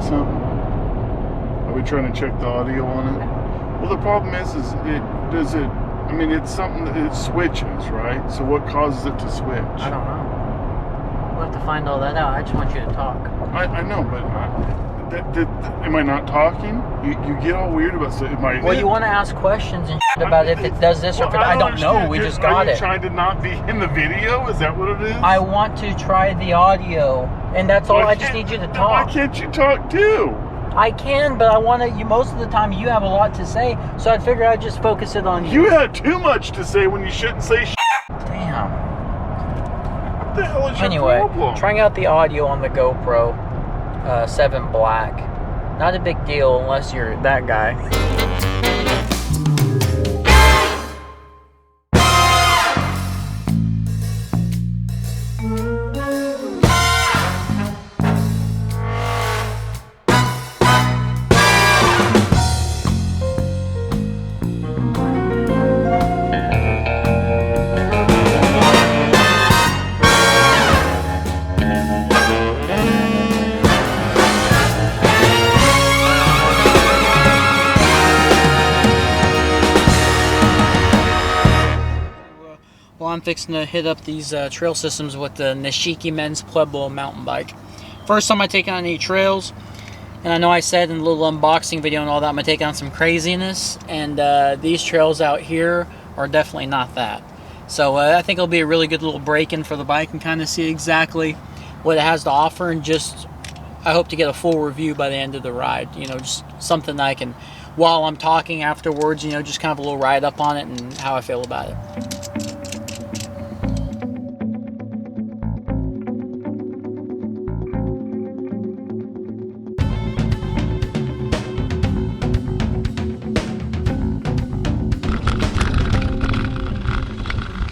say something? Are we trying to check the audio on it? Well, the problem is I mean, it's something that it switches, right? So what causes it to switch? I don't know. We'll have to find all that out. I just want you to talk. I know, but am I not talking? You get all weird about stuff. Well, you want to ask questions and shit about if it does this or if it, I don't know. We just got it. Are you trying to not be in the video? Is that what it is? I want to try the audio, and that's all. I just need you to talk. Why can't you talk too? I can, but I want to. Most of the time, you have a lot to say, so I'd figure I'd just focus it on you. You had too much to say when you shouldn't say shit. Damn. What the hell is your problem? Trying out the audio on the GoPro 7 Black. Not a big deal unless you're that guy. Well, I'm fixing to hit up these trail systems with the Nishiki men's Pueblo mountain bike. First time I take on any trails, and I know I said in a little unboxing video and all that, I'm going to take on some craziness, and these trails out here are definitely not that. So I think it'll be a really good little break-in for the bike and kind of see exactly what it has to offer, and just, I hope to get a full review by the end of the ride. You know, just something that I can, while I'm talking afterwards, you know, just kind of a little write up on it and how I feel about it.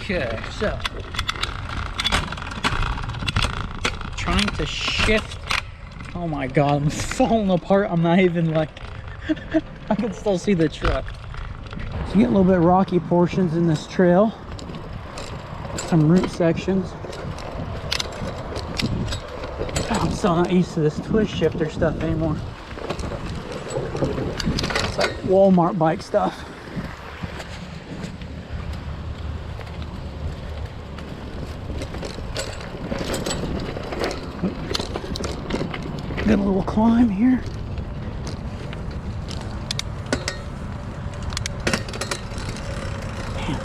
Okay, so trying to shift. Oh my god, I'm falling apart. I'm not even like I can still see the truck. So you get a little bit rocky portions in this trail, some root sections. I'm still not used to this twist shifter stuff anymore. It's like Walmart bike stuff. Got a little climb here. Man.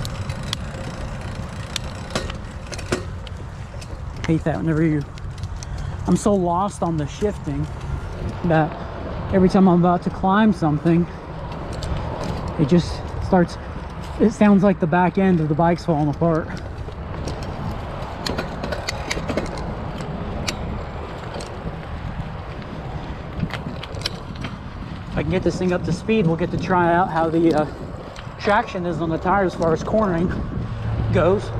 Hate that whenever I'm so lost on the shifting that every time I'm about to climb something, it just starts, it sounds like the back end of the bike's falling apart. If I can get this thing up to speed, we'll get to try out how the traction is on the tire as far as cornering goes.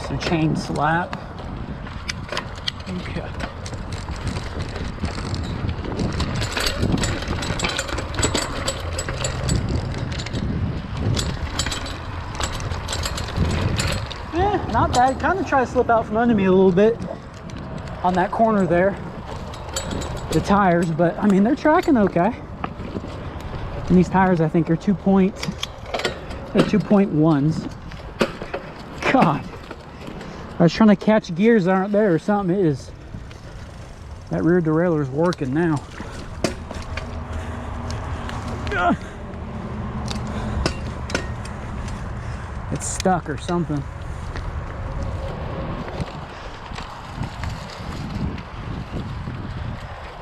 Some chain slap. Okay. Not bad. Kind of try to slip out from under me a little bit on that corner there, the tires, but I mean, they're tracking okay. And these tires, I think, are 2.1s. God, I was trying to catch gears that aren't there or something. It is, that rear derailleur is working now. It's stuck or something.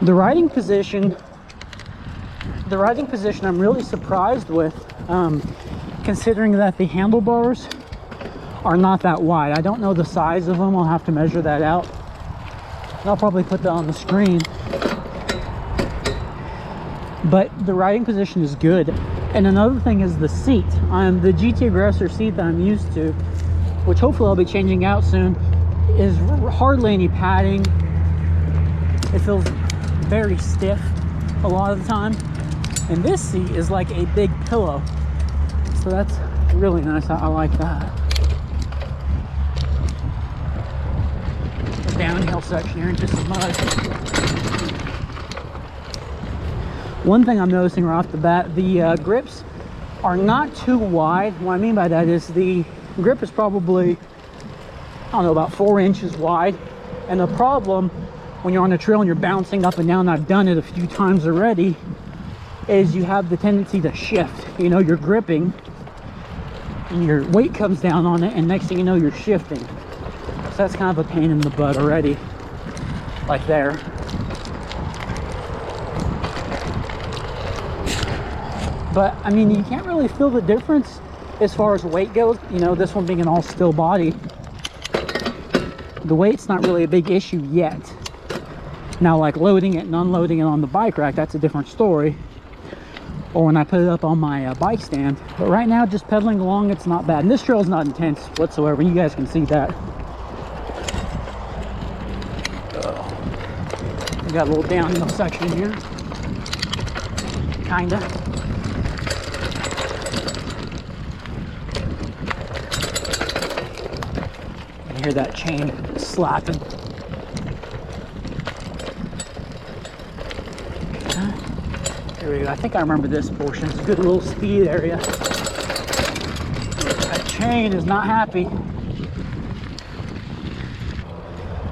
The riding position I'm really surprised with, considering that the handlebars are not that wide. I don't know the size of them. I'll have to measure that out. I'll probably put that on the screen. But the riding position is good. And another thing is the seat. The GT Aggressor seat that I'm used to, which hopefully I'll be changing out soon, is hardly any padding. It feels very stiff a lot of the time, And this seat is like a big pillow. So that's really nice. I like that. The downhill section here into some mud. One thing I'm noticing right off the bat, the grips are not too wide. What I mean by that is the grip is probably, I don't know, about 4 inches wide. And the problem when you're on a trail and you're bouncing up and down, I've done it a few times already, is you have the tendency to shift. You know, you're gripping and your weight comes down on it, and next thing you know, you're shifting. So that's kind of a pain in the butt already, like there. But I mean, you can't really feel the difference as far as weight goes. You know, this one being an all steel body, the weight's not really a big issue yet. Now, like loading it and unloading it on the bike rack, that's a different story. Or when I put it up on my bike stand. But right now, just pedaling along, it's not bad. And this trail is not intense whatsoever. You guys can see that. We got a little downhill section here. Kinda. You hear that chain slapping. Here we go. I think I remember this portion. It's a good little speed area. That chain is not happy.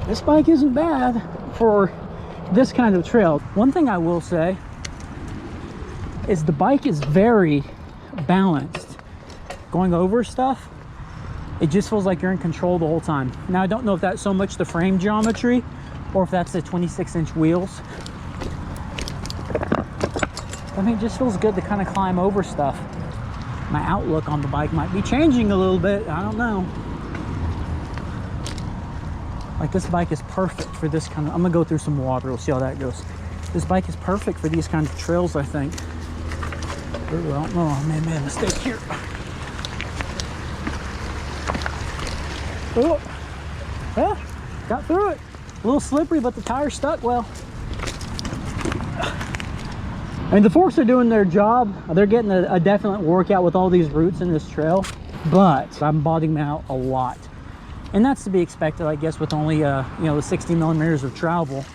This bike isn't bad for this kind of trail. One thing I will say is the bike is very balanced. Going over stuff, it just feels like you're in control the whole time. Now, I don't know if that's so much the frame geometry or if that's the 26-inch wheels. I mean, it just feels good to kind of climb over stuff. My outlook on the bike might be changing a little bit. I don't know. Like, this bike is perfect for this kind of... I'm gonna go through some water. We'll see how that goes. This bike is perfect for these kinds of trails, I think. Well, oh, I made a mistake here. Oh, well, got through it. A little slippery, but the tire stuck well. I mean, the forks are doing their job. They're getting a definite workout with all these roots in this trail, but I'm bottoming out a lot. And that's to be expected, I guess, with only, you know, the 60 millimeters of travel.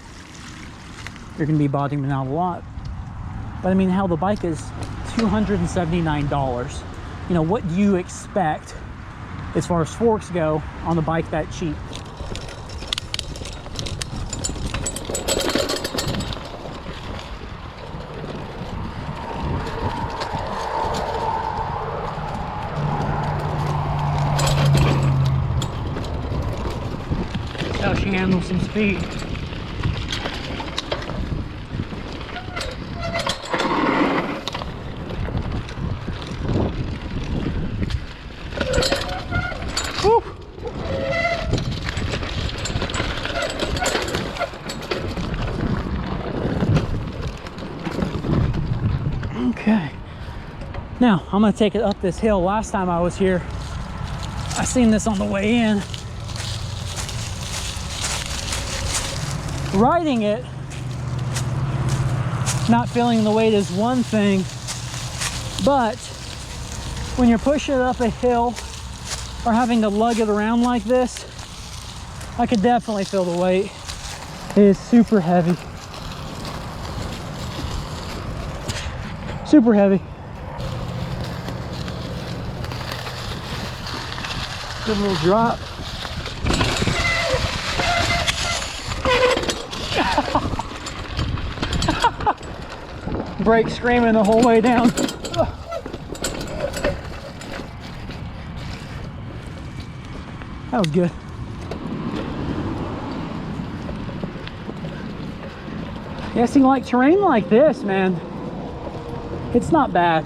You're gonna be bottoming out a lot. But I mean, hell, the bike is $279. You know, what do you expect as far as forks go on the bike that cheap? How she handles some speed. Woo. Okay. Now I'm gonna take it up this hill. Last time I was here, I seen this on the way in. Riding it, not feeling the weight is one thing, but when you're pushing it up a hill or having to lug it around like this, I could definitely feel the weight. It is super heavy. Super heavy. Good little drop. Brake screaming the whole way down. That was good. Yeah, see, like terrain like this, man, it's not bad.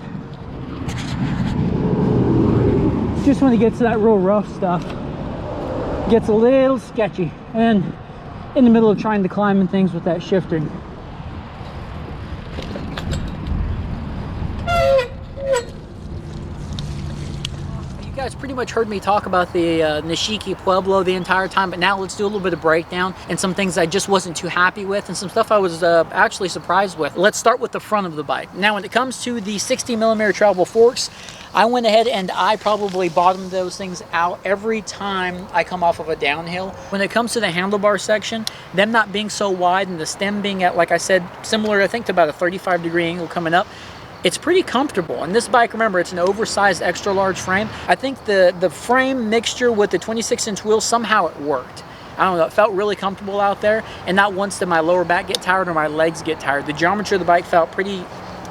Just when it gets to that real rough stuff, it gets a little sketchy. And in the middle of trying to climb and things with that shifting. guys pretty much heard me talk about the Nishiki Pueblo the entire time, but now let's do a little bit of breakdown and some things I just wasn't too happy with and some stuff I was actually surprised with. Let's start with the front of the bike. Now when it comes to the 60mm travel forks, I went ahead and I probably bottomed those things out every time I come off of a downhill. When it comes to the handlebar section, them not being so wide and the stem being at, like I said, similar I think to about a 35-degree angle coming up, it's pretty comfortable. And this bike, remember, it's an oversized extra large frame. I think the frame mixture with the 26-inch wheels, somehow it worked. I don't know, it felt really comfortable out there, and not once did my lower back get tired or my legs get tired. The geometry of the bike felt pretty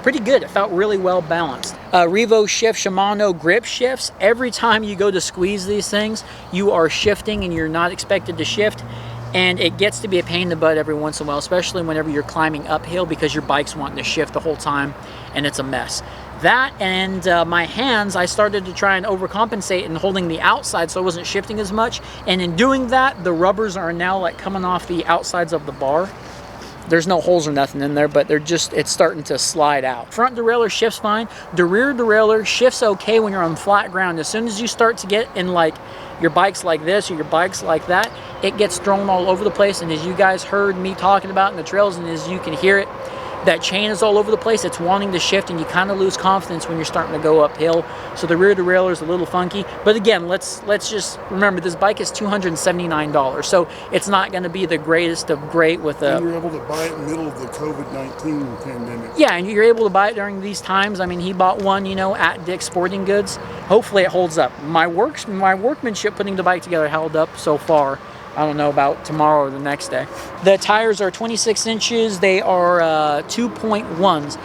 good. It felt really well balanced. Revo shift, Shimano grip shifts. Every time you go to squeeze these things, you are shifting and you're not expected to shift. And it gets to be a pain in the butt every once in a while, especially whenever you're climbing uphill because your bike's wanting to shift the whole time and it's a mess. That and my hands, I started to try and overcompensate in holding the outside so I wasn't shifting as much. And in doing that, the rubbers are now like coming off the outsides of the bar. There's no holes or nothing in there, but it's starting to slide out. Front derailleur shifts fine. The rear derailleur shifts okay when you're on flat ground. As soon as you start to get in like your bikes like this or your bikes like that, it gets thrown all over the place. And as you guys heard me talking about in the trails, and as you can hear it, that chain is all over the place. It's wanting to shift, and you kind of lose confidence when you're starting to go uphill. So the rear derailleur is a little funky. But again, let's just remember this bike is $279, so it's not going to be the greatest of great with a. And you were able to buy it in the middle of the COVID-19 pandemic. Yeah, and you're able to buy it during these times. I mean, he bought one, you know, at Dick's Sporting Goods. Hopefully, it holds up. My workmanship putting the bike together held up so far. I don't know about tomorrow or the next day. The tires are 26 inches. They are 2.1s.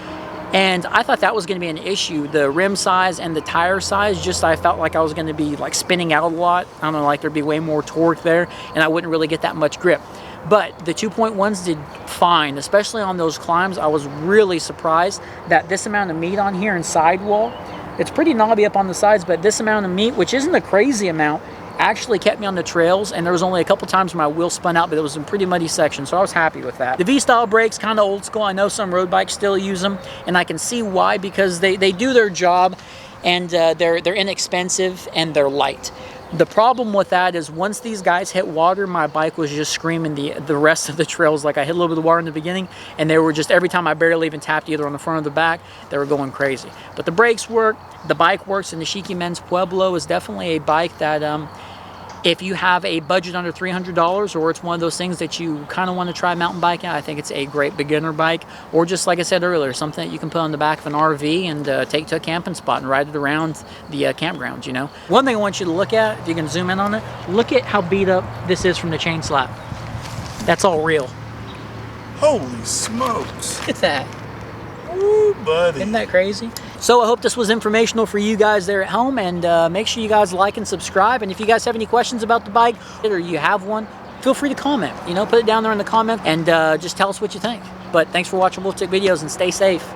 And I thought that was going to be an issue. The rim size and the tire size, just I felt like I was going to be like spinning out a lot. I don't know, like there'd be way more torque there and I wouldn't really get that much grip. But the 2.1s did fine, especially on those climbs. I was really surprised that this amount of meat on here and sidewall, it's pretty knobby up on the sides, but this amount of meat, which isn't a crazy amount, actually kept me on the trails. And there was only a couple times where my wheel spun out, but it was in pretty muddy sections, so I was happy with that. The V-style brakes, kind of old school. I know some road bikes still use them, and I can see why, because they do their job, and they're inexpensive and they're light. The problem with that is once these guys hit water, my bike was just screaming the rest of the trails. Like I hit a little bit of water in the beginning, and they were just, every time I barely even tapped either on the front or the back, they were going crazy. But the brakes work, the bike works, and the Nishiki Men's Pueblo is definitely a bike that if you have a budget under $300, or it's one of those things that you kind of want to try mountain biking, I think it's a great beginner bike, or just like I said earlier, something that you can put on the back of an RV and take to a camping spot and ride it around the campgrounds, you know. One thing I want you to look at, if you can zoom in on it, look at how beat up this is from the chain slap. That's all real. Holy smokes. Look at that. Ooh, buddy. Isn't that crazy? So I hope this was informational for you guys there at home, and make sure you guys like and subscribe. And if you guys have any questions about the bike, or you have one, feel free to comment. You know, put it down there in the comments and just tell us what you think. But thanks for watching Wolf Tick videos, and stay safe.